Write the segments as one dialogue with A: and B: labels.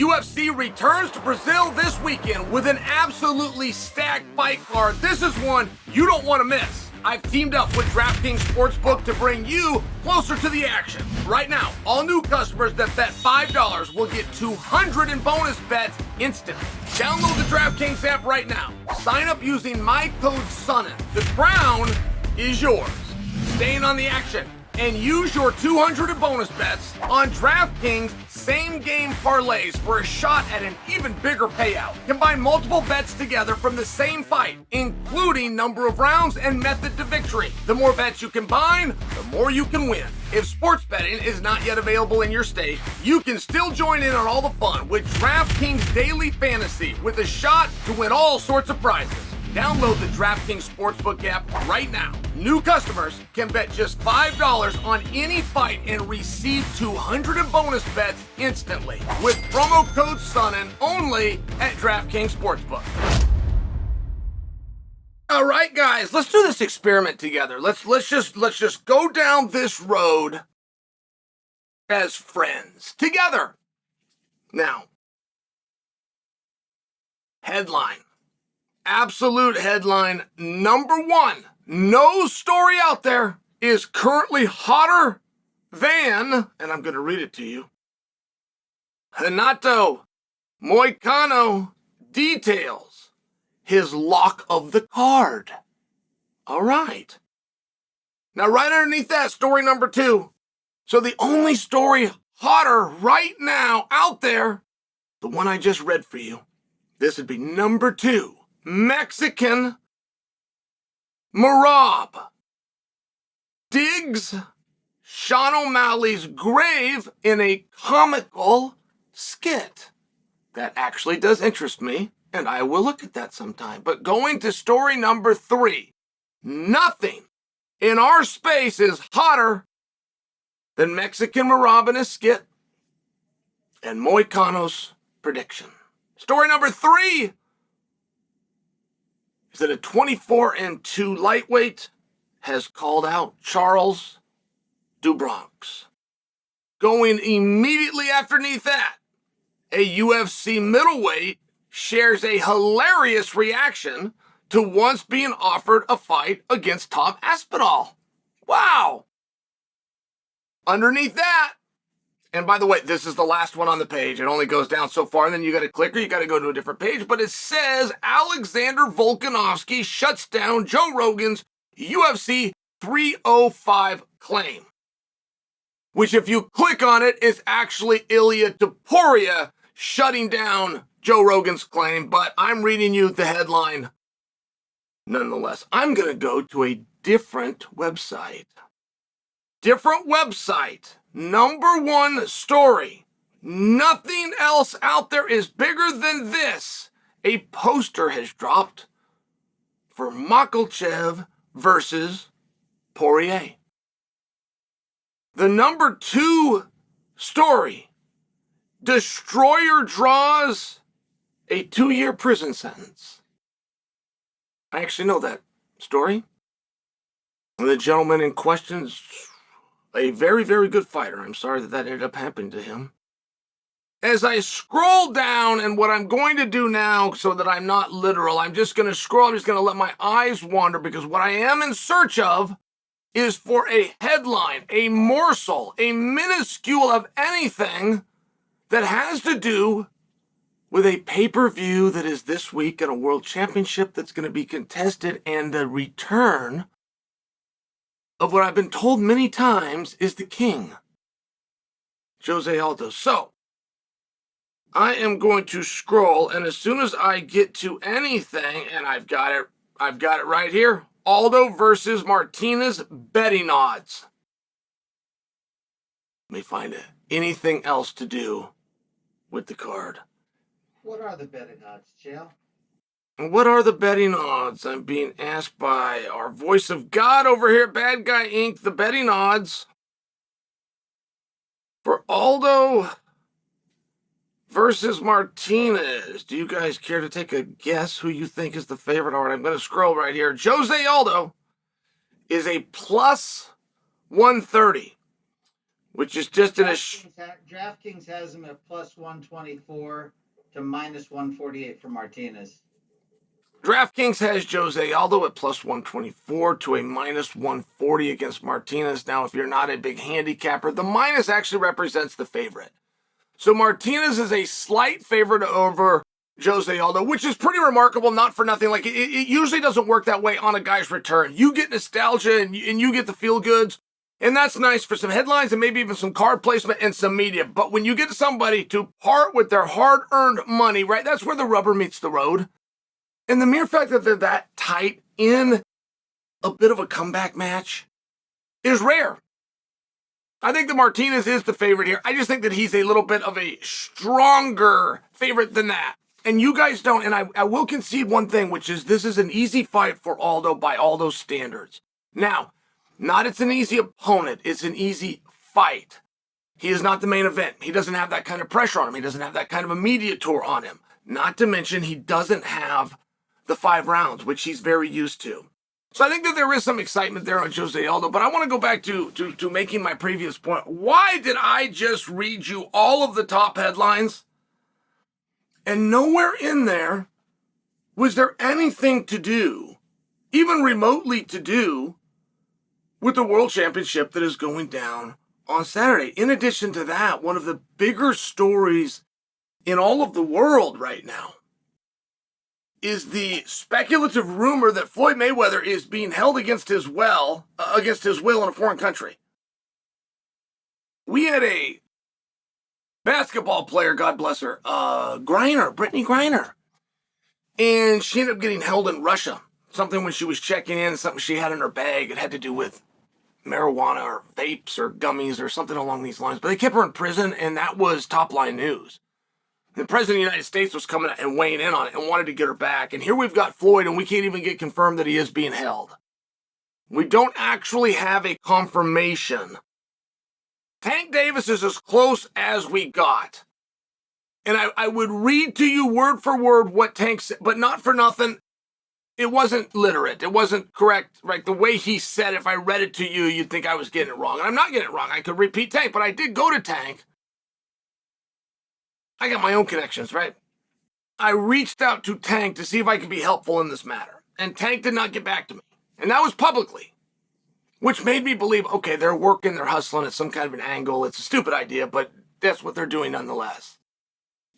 A: UFC returns to Brazil this weekend with an absolutely stacked fight card. This is one you don't want to miss. I've teamed up with DraftKings Sportsbook to bring you closer to the action. Right now, all new customers that bet $5 will get $200 in bonus bets instantly. Download the DraftKings app right now. Sign up using my code Sonnen. The crown is yours. Staying on the action and use your $200 in bonus bets on DraftKings same-game parlays for a shot at an even bigger payout. Combine multiple bets together from the same fight, including number of rounds and method to victory. The more bets you combine, the more you can win. If sports betting is not yet available in your state, you can still join in on all the fun with DraftKings Daily Fantasy with a shot to win all sorts of prizes. Download the DraftKings Sportsbook app right now. New customers can bet just $5 on any fight and receive $200 in bonus bets instantly with promo code Sonnen only at DraftKings Sportsbook. All right, guys, let's do this experiment together. Let's just go down this road as friends together. Now, headline. Absolute headline number one. No story out there is currently hotter than, and I'm going to read it to you, Renato Moicano details his lock of the card. All right. Now, right underneath that, story number two. So the only story hotter right now out there, the one I just read for you, this would be number two. Mexican Merab digs Sean O'Malley's grave in a comical skit. That actually does interest me, and I will look at that sometime. But going to story number three, nothing in our space is hotter than Mexican Merab in a skit and Moicano's prediction. Story number three is that a 24-2 lightweight has called out Charles do Bronx. Going immediately underneath that, a UFC middleweight shares a hilarious reaction to once being offered a fight against Tom Aspinall. Wow. Underneath that, and by the way, this is the last one on the page. It only goes down so far, and then you got to click or you got to go to a different page. But it says Alexander Volkanovski shuts down Joe Rogan's UFC 305 claim. Which, if you click on it, is actually Ilia Topuria shutting down Joe Rogan's claim. But I'm reading you the headline nonetheless. I'm going to go to a different website. Different website. Number one story. Nothing else out there is bigger than this. A poster has dropped for Makhachev versus Poirier. The number two story. Destroyer draws a 2-year prison sentence. I actually know that story. And the gentleman in question is a very, very good fighter. I'm sorry that ended up happening to him. As I scroll down, and what I'm going to do now so that I'm not literal, I'm just going to scroll. I'm just going to let my eyes wander because what I am in search of is for a headline, a morsel, a minuscule of anything that has to do with a pay-per-view that is this week at a world championship that's going to be contested and the return of what I've been told many times is the king, Jose Aldo. So, I am going to scroll, and as soon as I get to anything, and I've got it right here, Aldo versus Martinez betting odds. Let me find it. Anything else to do with the card?
B: What are the betting odds, Chael?
A: What are the betting odds? I'm being asked by our voice of God over here, Bad Guy Inc. The betting odds for Aldo versus Martinez. Do you guys care to take a guess who you think is the favorite? All right, I'm going to scroll right here. Jose Aldo is a plus 130. which is just in a...
B: DraftKings has him at plus 124 to minus 148 for Martinez.
A: DraftKings has Jose Aldo at plus 124 to a minus 140 against Martinez. Now, if you're not a big handicapper, the minus actually represents the favorite. So Martinez is a slight favorite over Jose Aldo, which is pretty remarkable, not for nothing. Like, it usually doesn't work that way on a guy's return. You get nostalgia and you get the feel-goods, and that's nice for some headlines and maybe even some card placement and some media. But when you get somebody to part with their hard-earned money, right, that's where the rubber meets the road. And the mere fact that they're that tight in a bit of a comeback match is rare. I think that Martinez is the favorite here. I just think that he's a little bit of a stronger favorite than that. And you guys don't, and I will concede one thing, which is this is an easy fight for Aldo by Aldo's standards. Now, not it's an easy opponent, it's an easy fight. He is not the main event. He doesn't have that kind of pressure on him. He doesn't have that kind of a media tour on him. Not to mention he doesn't have the 5 rounds, which he's very used to. So I think that there is some excitement there on Jose Aldo, but I want to go back to making my previous point. Why did I just read you all of the top headlines? And nowhere in there was there anything to do, even remotely to do, with the World Championship that is going down on Saturday. In addition to that, one of the bigger stories in all of the world right now is the speculative rumor that Floyd Mayweather is being held against his will in a foreign country. We had a basketball player, God bless her, Brittany Griner, and she ended up getting held in Russia. Something when she was checking in, something she had in her bag. It had to do with marijuana or vapes or gummies or something along these lines. But they kept her in prison, and that was top-line news. The President of the United States was coming and weighing in on it and wanted to get her back. And here we've got Floyd, and we can't even get confirmed that he is being held. We don't actually have a confirmation. Tank Davis is as close as we got. And I would read to you word for word what Tank said, but not for nothing. It wasn't literate. It wasn't correct. Right? The way he said, if I read it to you, you'd think I was getting it wrong. And I'm not getting it wrong. I could repeat Tank, but I did go to Tank. I got my own connections, right? I reached out to Tank to see if I could be helpful in this matter. And Tank did not get back to me. And that was publicly. Which made me believe, okay, they're working, they're hustling at some kind of an angle. It's a stupid idea, but that's what they're doing nonetheless.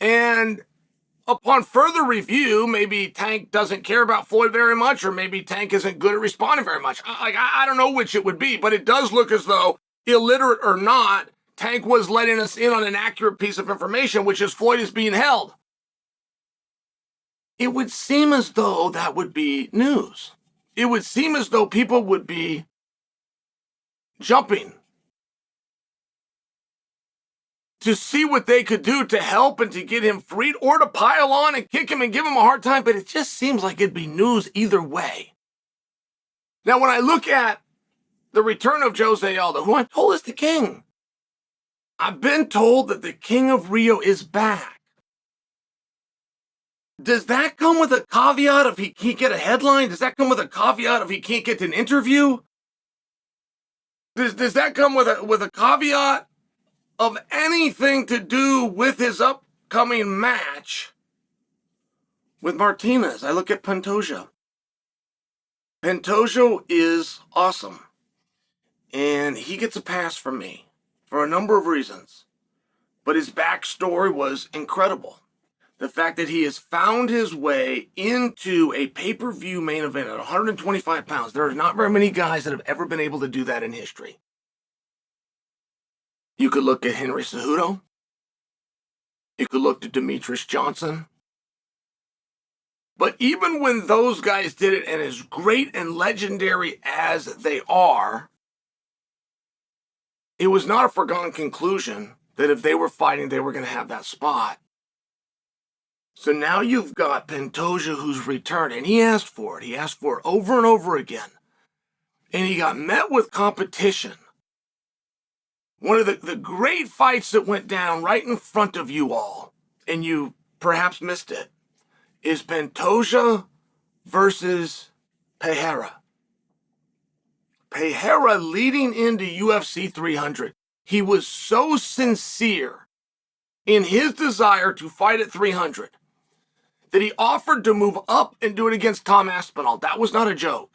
A: And upon further review, maybe Tank doesn't care about Floyd very much, or maybe Tank isn't good at responding very much. I don't know which it would be, but it does look as though, illiterate or not, Tank was letting us in on an accurate piece of information, which is Floyd is being held. It would seem as though that would be news. It would seem as though people would be jumping to see what they could do to help and to get him freed, or to pile on and kick him and give him a hard time, but it just seems like it'd be news either way. Now, when I look at the return of Jose Aldo, who I'm told is the king, I've been told that the King of Rio is back. Does that come with a caveat if he can't get a headline? Does that come with a caveat if he can't get an interview? Does that come with a caveat of anything to do with his upcoming match with Martinez? I look at Pantoja. Pantoja is awesome. And he gets a pass from me for a number of reasons. But his backstory was incredible. The fact that he has found his way into a pay-per-view main event at 125 pounds. There are not very many guys that have ever been able to do that in history. You could look at Henry Cejudo. You could look to Demetrius Johnson. But even when those guys did it, and as great and legendary as they are, it was not a foregone conclusion that if they were fighting, they were going to have that spot. So now you've got Pantoja who's returned, and he asked for it. He asked for it over and over again. And he got met with competition. One of the great fights that went down right in front of you all, and you perhaps missed it, is Pantoja versus Pereira. Pereira leading into UFC 300. He was so sincere in his desire to fight at 300 that he offered to move up and do it against Tom Aspinall. That was not a joke.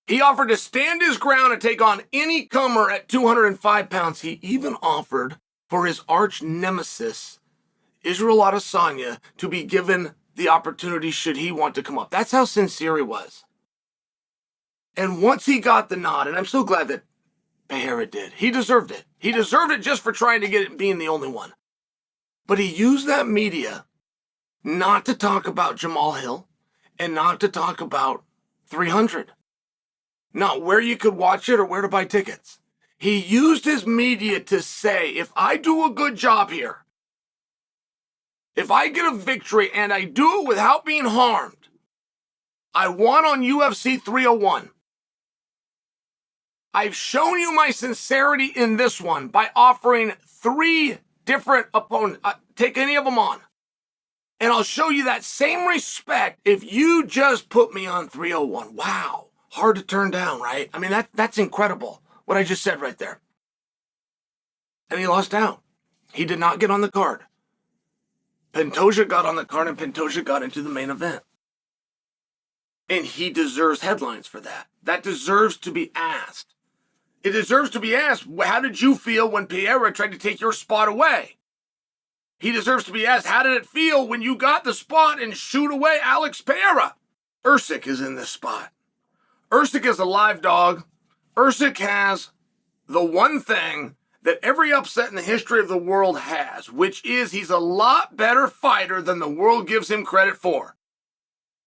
A: He offered to stand his ground and take on any comer at 205 pounds. He even offered for his arch nemesis, Israel Adesanya, to be given the opportunity should he want to come up. That's how sincere he was. And once he got the nod, and I'm so glad that Pereira did. He deserved it. He deserved it just for trying to get it being the only one. But he used that media not to talk about Jamal Hill and not to talk about 300. Not where you could watch it or where to buy tickets. He used his media to say, if I do a good job here, if I get a victory and I do it without being harmed, I won on UFC 301. I've shown you my sincerity in this one by offering 3 different opponents. Take any of them on. And I'll show you that same respect if you just put me on 301. Wow. Hard to turn down, right? I mean, that's incredible, what I just said right there. And he lost out. He did not get on the card. Pantoja got on the card and Pantoja got into the main event. And he deserves headlines for that. That deserves to be asked. It deserves to be asked, how did you feel when Pereira tried to take your spot away? He deserves to be asked, how did it feel when you got the spot and shoot away Alex Pereira? Usyk is in this spot. Usyk is a live dog. Usyk has the one thing that every upset in the history of the world has, which is he's a lot better fighter than the world gives him credit for.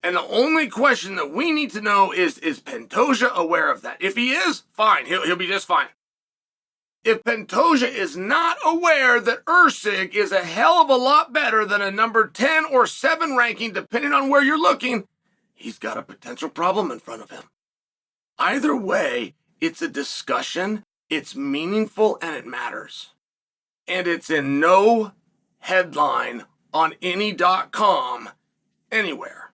A: And the only question that we need to know is Pantoja aware of that? If he is, fine. He'll be just fine. If Pantoja is not aware that Usyk is a hell of a lot better than a number 10 or 7 ranking, depending on where you're looking, he's got a potential problem in front of him. Either way, it's a discussion, it's meaningful, and it matters. And it's in no headline on any .com anywhere.